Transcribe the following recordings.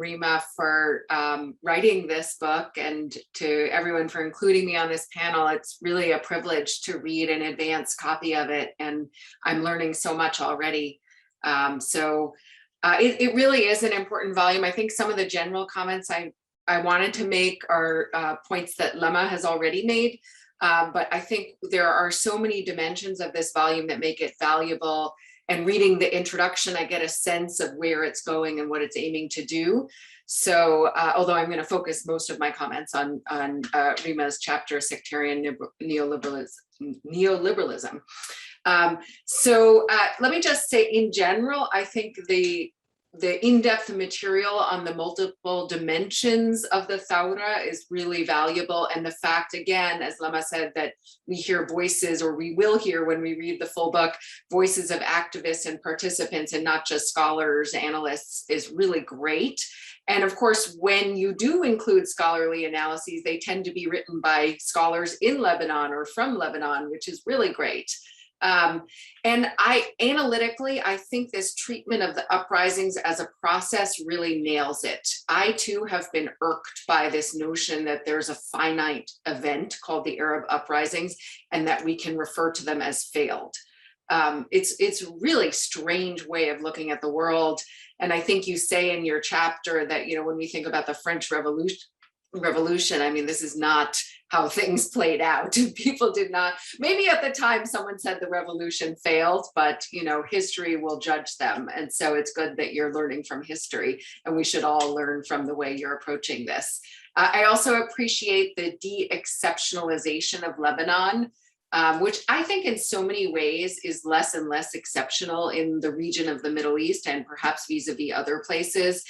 Rima for writing this book, and to everyone for including me on this panel. It's really a privilege to read an advanced copy of it, and I'm learning so much already. It really is an important volume. I think some of the general comments I wanted to make are points that Lemma has already made, but I think there are so many dimensions of this volume that make it valuable. And reading the introduction, I get a sense of where it's going and what it's aiming to do. So, although I'm going to focus most of my comments on Rima's chapter, Sectarian Neoliberalism. Let me just say, in general, I think the in-depth material on the multiple dimensions of the Thawra is really valuable. And the fact, again, as Lemma said, that we hear voices, or we will hear when we read the full book, voices of activists and participants and not just scholars, analysts, is really great. And of course, when you do include scholarly analyses, they tend to be written by scholars in Lebanon or from Lebanon, which is really great. And analytically, I think this treatment of the uprisings as a process really nails it. I too have been irked by this notion that there's a finite event called the Arab uprisings and that we can refer to them as failed. It's a really strange way of looking at the world. And I think you say in your chapter that, you know, when we think about the French Revolution, I mean, this is not how things played out. People did not, maybe at the time someone said the revolution failed, but you know, history will judge them. And so it's good that you're learning from history, and we should all learn from the way you're approaching this. I also appreciate the de-exceptionalization of Lebanon, which I think in so many ways is less and less exceptional in the region of the Middle East and perhaps vis-a-vis other places,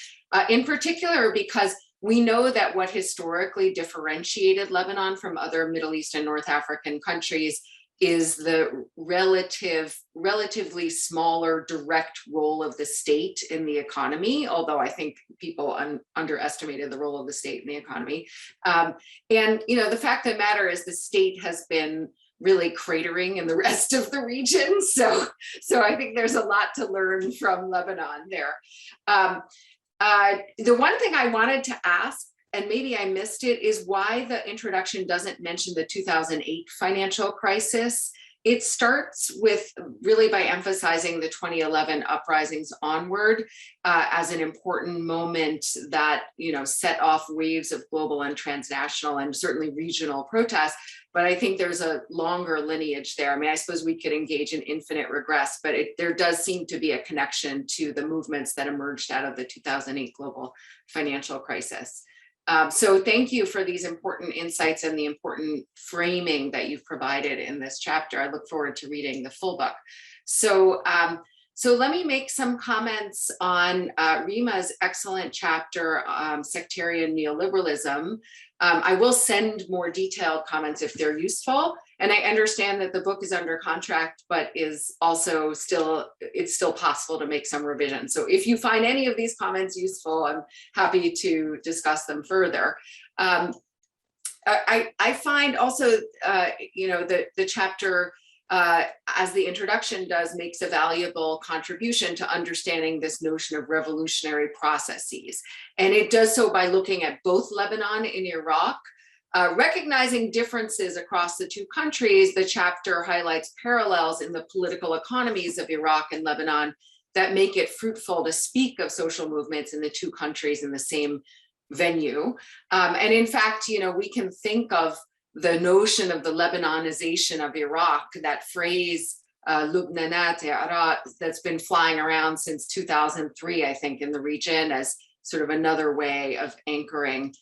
in particular because we know that what historically differentiated Lebanon from other Middle East and North African countries is the relatively smaller direct role of the state in the economy, although I think people underestimated the role of the state in the economy. And you know, the fact of the matter is the state has been really cratering in the rest of the region. So I think there's a lot to learn from Lebanon there. The one thing I wanted to ask, and maybe I missed it, is why the introduction doesn't mention the 2008 financial crisis. It starts with really by emphasizing the 2011 uprisings onward as an important moment that, you know, set off waves of global and transnational and certainly regional protests. But I think there's a longer lineage there. I mean, I suppose we could engage in infinite regress, but there does seem to be a connection to the movements that emerged out of the 2008 global financial crisis. So thank you for these important insights and the important framing that you've provided in this chapter. I look forward to reading the full book. So let me make some comments on Rima's excellent chapter, Sectarian Neoliberalism. I will send more detailed comments if they're useful. And I understand that the book is under contract, but is also it's still possible to make some revisions. So if you find any of these comments useful, I'm happy to discuss them further. I find also, you know, the chapter, as the introduction does, makes a valuable contribution to understanding this notion of revolutionary processes. And it does so by looking at both Lebanon and Iraq. Recognizing differences across the two countries, the chapter highlights parallels in the political economies of Iraq and Lebanon that make it fruitful to speak of social movements in the two countries in the same venue. And in fact, you know, we can think of the notion of the Lebanonization of Iraq, that phrase, Lubnanat Iraq, that's been flying around since 2003, I think, in the region as sort of another way of anchoring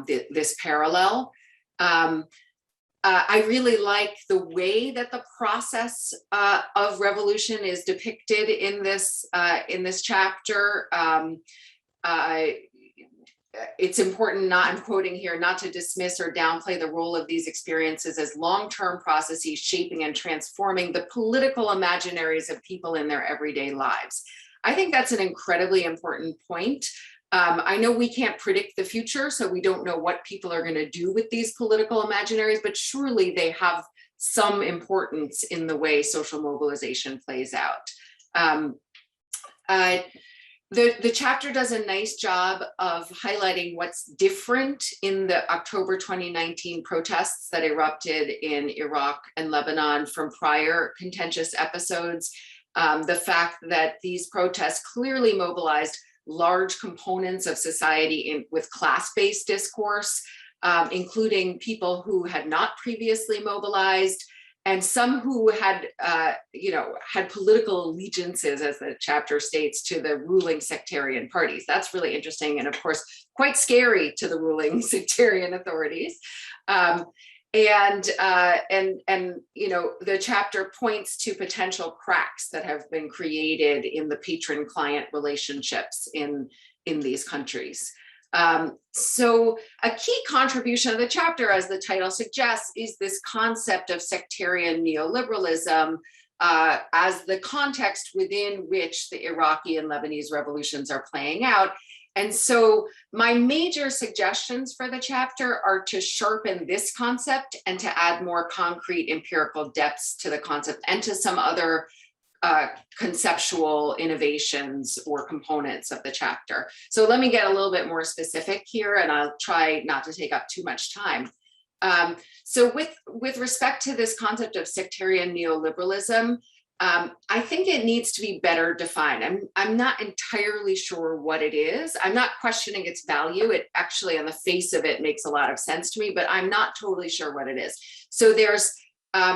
this parallel. I really like the way that the process of revolution is depicted in this chapter. It's important, I'm quoting here, not to dismiss or downplay the role of these experiences as long-term processes shaping and transforming the political imaginaries of people in their everyday lives. I think that's an incredibly important point. I know we can't predict the future, so we don't know what people are going to do with these political imaginaries, but surely they have some importance in the way social mobilization plays out. The chapter does a nice job of highlighting what's different in the October 2019 protests that erupted in Iraq and Lebanon from prior contentious episodes. The fact that these protests clearly mobilized large components of society with class-based discourse, including people who had not previously mobilized, and some who had, had political allegiances, as the chapter states, to the ruling sectarian parties. That's really interesting, and of course, quite scary to the ruling sectarian authorities. The chapter points to potential cracks that have been created in the patron-client relationships in these countries. So a key contribution of the chapter, as the title suggests, is this concept of sectarian neoliberalism as the context within which the Iraqi and Lebanese revolutions are playing out. And so my major suggestions for the chapter are to sharpen this concept and to add more concrete empirical depths to the concept and to some other conceptual innovations or components of the chapter. So let me get a little bit more specific here, and I'll try not to take up too much time. So with respect to this concept of sectarian neoliberalism, I think it needs to be better defined. I'm not entirely sure what it is. I'm not questioning its value. It actually, on the face of it, makes a lot of sense to me, but I'm not totally sure what it is. So there's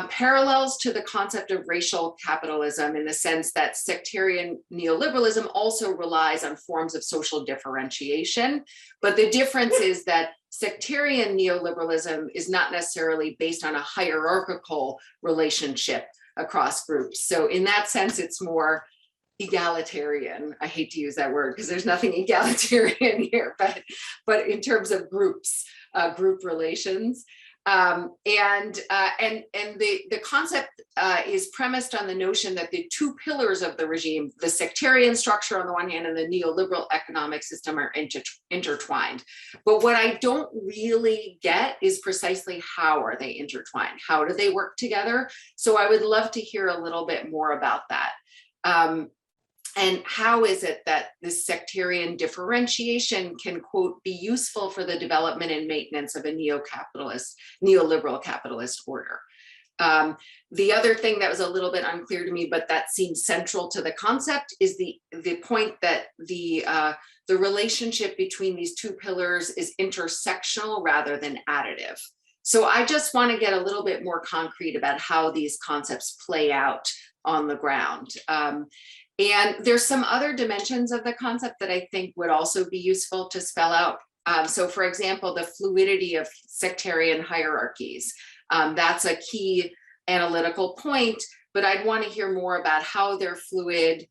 parallels to the concept of racial capitalism in the sense that sectarian neoliberalism also relies on forms of social differentiation. But the difference is that sectarian neoliberalism is not necessarily based on a hierarchical relationship across groups. So in that sense, it's more egalitarian. I hate to use that word because there's nothing egalitarian here, but in terms of groups, group relations. The concept is premised on the notion that the two pillars of the regime, the sectarian structure on the one hand and the neoliberal economic system, are intertwined. But what I don't really get is precisely how are they intertwined? How do they work together? So I would love to hear a little bit more about that. And how is it that this sectarian differentiation can, quote, be useful for the development and maintenance of a neoliberal capitalist order? The other thing that was a little bit unclear to me, but that seems central to the concept, is the point that the relationship between these two pillars is intersectional rather than additive. So I just want to get a little bit more concrete about how these concepts play out on the ground. And there's some other dimensions of the concept that I think would also be useful to spell out. So for example, the fluidity of sectarian hierarchies. That's a key analytical point, but I'd want to hear more about how they're fluid.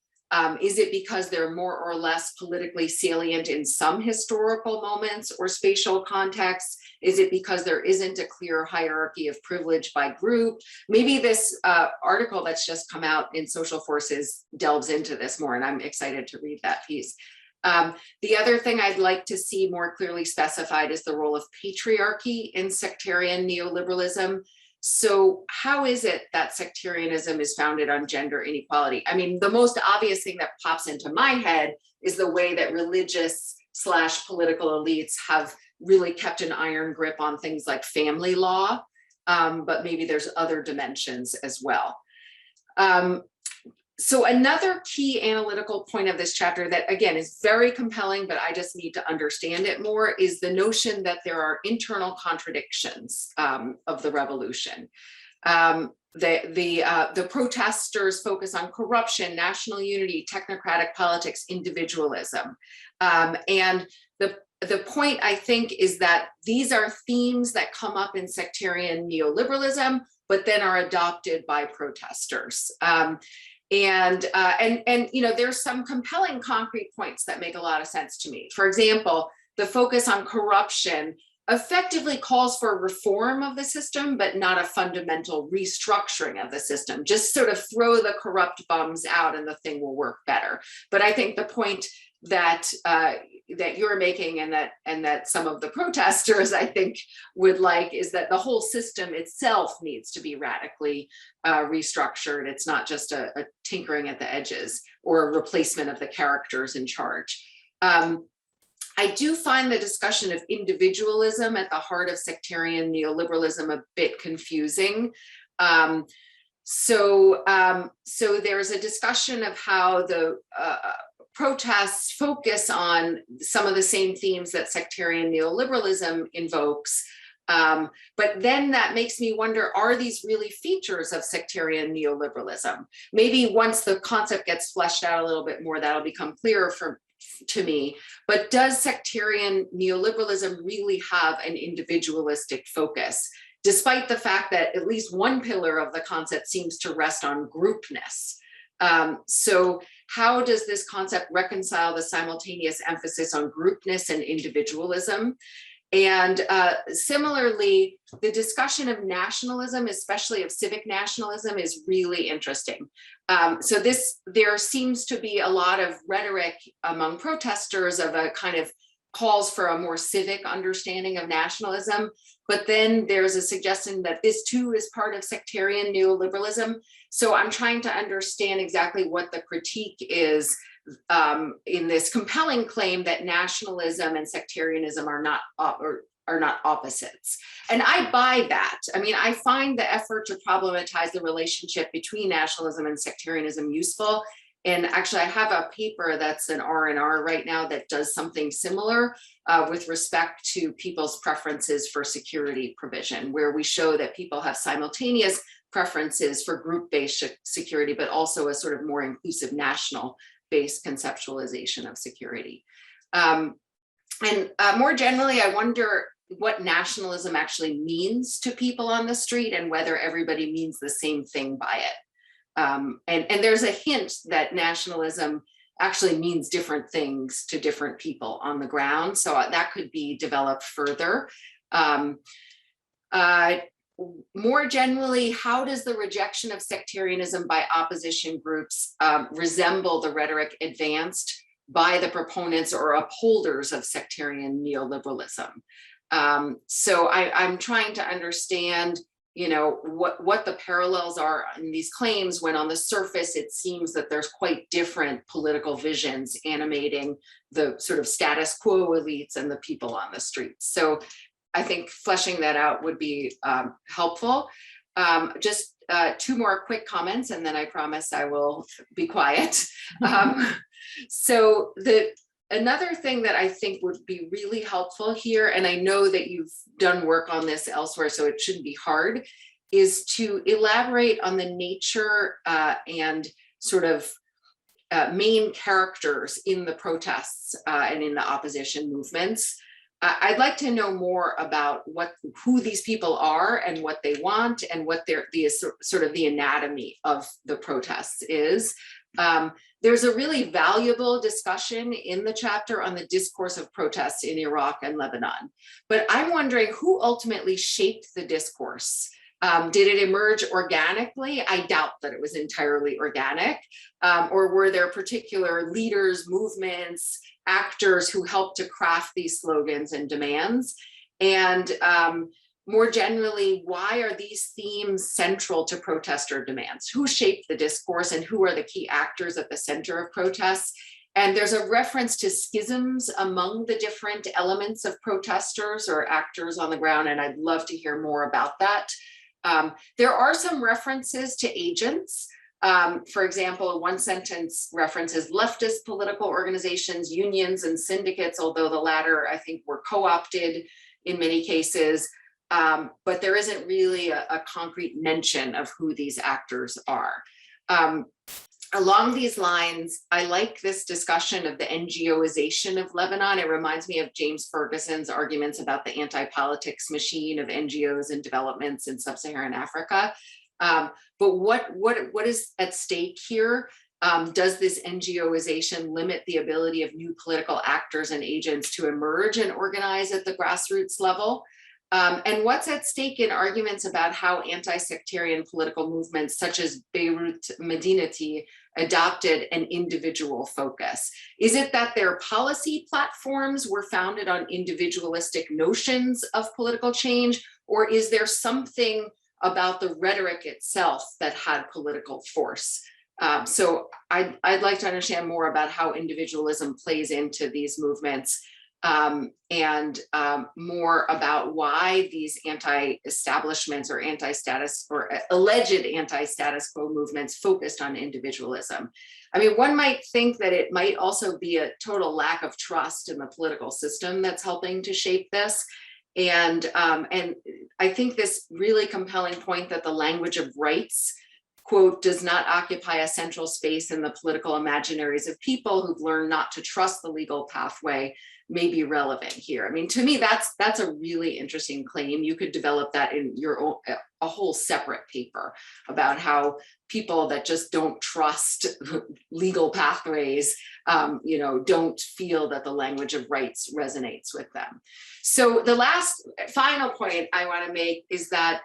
Is it because they're more or less politically salient in some historical moments or spatial contexts? Is it because there isn't a clear hierarchy of privilege by group? Maybe this article that's just come out in Social Forces delves into this more, and I'm excited to read that piece. The other thing I'd like to see more clearly specified is the role of patriarchy in sectarian neoliberalism. So how is it that sectarianism is founded on gender inequality? I mean, the most obvious thing that pops into my head is the way that religious/political elites have really kept an iron grip on things like family law, but maybe there's other dimensions as well. So another key analytical point of this chapter that, again, is very compelling, but I just need to understand it more, is the notion that there are internal contradictions of the revolution. The protesters focus on corruption, national unity, technocratic politics, individualism. And the point, I think, is that these are themes that come up in sectarian neoliberalism, but then are adopted by protesters. And there's some compelling concrete points that make a lot of sense to me. For example, the focus on corruption effectively calls for reform of the system, but not a fundamental restructuring of the system. Just sort of throw the corrupt bums out and the thing will work better. But I think the point that that you're making and that some of the protesters, I think, would like, is that the whole system itself needs to be radically restructured. It's not just a tinkering at the edges or a replacement of the characters in charge. I do find the discussion of individualism at the heart of sectarian neoliberalism a bit confusing. So there's a discussion of how the protests focus on some of the same themes that sectarian neoliberalism invokes. But then that makes me wonder, are these really features of sectarian neoliberalism? Maybe once the concept gets fleshed out a little bit more, that'll become clearer to me. But does sectarian neoliberalism really have an individualistic focus, despite the fact that at least one pillar of the concept seems to rest on groupness? So how does this concept reconcile the simultaneous emphasis on groupness and individualism? And similarly, the discussion of nationalism, especially of civic nationalism, is really interesting. So there seems to be a lot of rhetoric among protesters of a kind of calls for a more civic understanding of nationalism, but then there's a suggestion that this too is part of sectarian neoliberalism. So I'm trying to understand exactly what the critique is in this compelling claim that nationalism and sectarianism are not opposites. And I buy that. I mean, I find the effort to problematize the relationship between nationalism and sectarianism useful. And actually, I have a paper that's an R&R right now that does something similar with respect to people's preferences for security provision, where we show that people have simultaneous preferences for group-based security, but also a sort of more inclusive national-based conceptualization of security. And more generally, I wonder what nationalism actually means to people on the street and whether everybody means the same thing by it. And there's a hint that nationalism actually means different things to different people on the ground. So that could be developed further. More generally, how does the rejection of sectarianism by opposition groups resemble the rhetoric advanced by the proponents or upholders of sectarian neoliberalism? So I'm trying to understand, you know, what the parallels are in these claims when on the surface it seems that there's quite different political visions animating the sort of status quo elites and the people on the streets. So I think fleshing that out would be helpful. Just two more quick comments and then I promise I will be quiet. So another thing that I think would be really helpful here, and I know that you've done work on this elsewhere, so it shouldn't be hard, is to elaborate on the nature and sort of main characters in the protests and in the opposition movements. I'd like to know more about who these people are and what they want and what sort of the anatomy of the protests is. There's a really valuable discussion in the chapter on the discourse of protests in Iraq and Lebanon. But I'm wondering who ultimately shaped the discourse. Did it emerge organically? I doubt that it was entirely organic. Or were there particular leaders, movements, actors who helped to craft these slogans and demands? And more generally, why are these themes central to protester demands? Who shaped the discourse and who are the key actors at the center of protests? And there's a reference to schisms among the different elements of protesters or actors on the ground, and I'd love to hear more about that. There are some references to agents. For example, one sentence references leftist political organizations, unions, and syndicates, although the latter, I think, were co-opted in many cases. But there isn't really a concrete mention of who these actors are. Along these lines, I like this discussion of the NGOization of Lebanon. It reminds me of James Ferguson's arguments about the anti-politics machine of NGOs and developments in sub-Saharan Africa. But what is at stake here? Does this NGOization limit the ability of new political actors and agents to emerge and organize at the grassroots level? And what's at stake in arguments about how anti-sectarian political movements such as Beirut Medinati adopted an individual focus? Is it that their policy platforms were founded on individualistic notions of political change, or is there something about the rhetoric itself that had political force? So I'd like to understand more about how individualism plays into these movements, and more about why these anti-establishments or anti-status or alleged anti-status quo movements focused on individualism. I mean, one might think that it might also be a total lack of trust in the political system that's helping to shape this. And I think this really compelling point that the language of rights, quote, does not occupy a central space in the political imaginaries of people who've learned not to trust the legal pathway may be relevant here. I mean, to me, that's a really interesting claim. You could develop that in your own, a whole separate paper about how people that just don't trust legal pathways, don't feel that the language of rights resonates with them. So the final point I want to make is that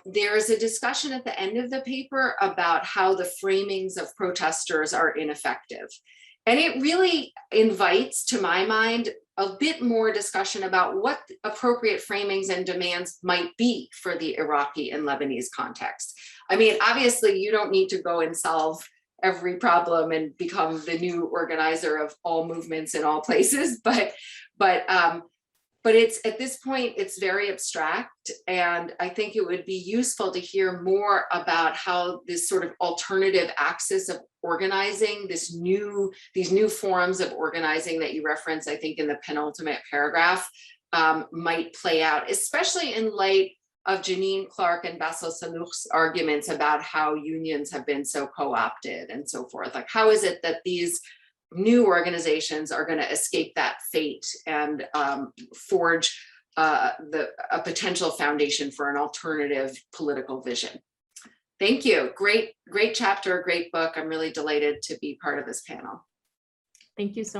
there is a discussion at the end of the paper about how the framings of protesters are ineffective. And it really invites, to my mind, a bit more discussion about what appropriate framings and demands might be for the Iraqi and Lebanese context. I mean, obviously, you don't need to go and solve every problem and become the new organizer of all movements in all places, but it's, at this point, it's very abstract, and I think it would be useful to hear more about how this sort of alternative axis of organizing, these new forms of organizing that you reference, I think, in the penultimate paragraph, might play out, especially in light of Janine Clark and Bassel Saloukh's arguments about how unions have been so co-opted and so forth. Like, how is it that these new organizations are going to escape that fate and forge a potential foundation for an alternative political vision? Thank you. Great chapter, great book. I'm really delighted to be part of this panel. Thank you so much.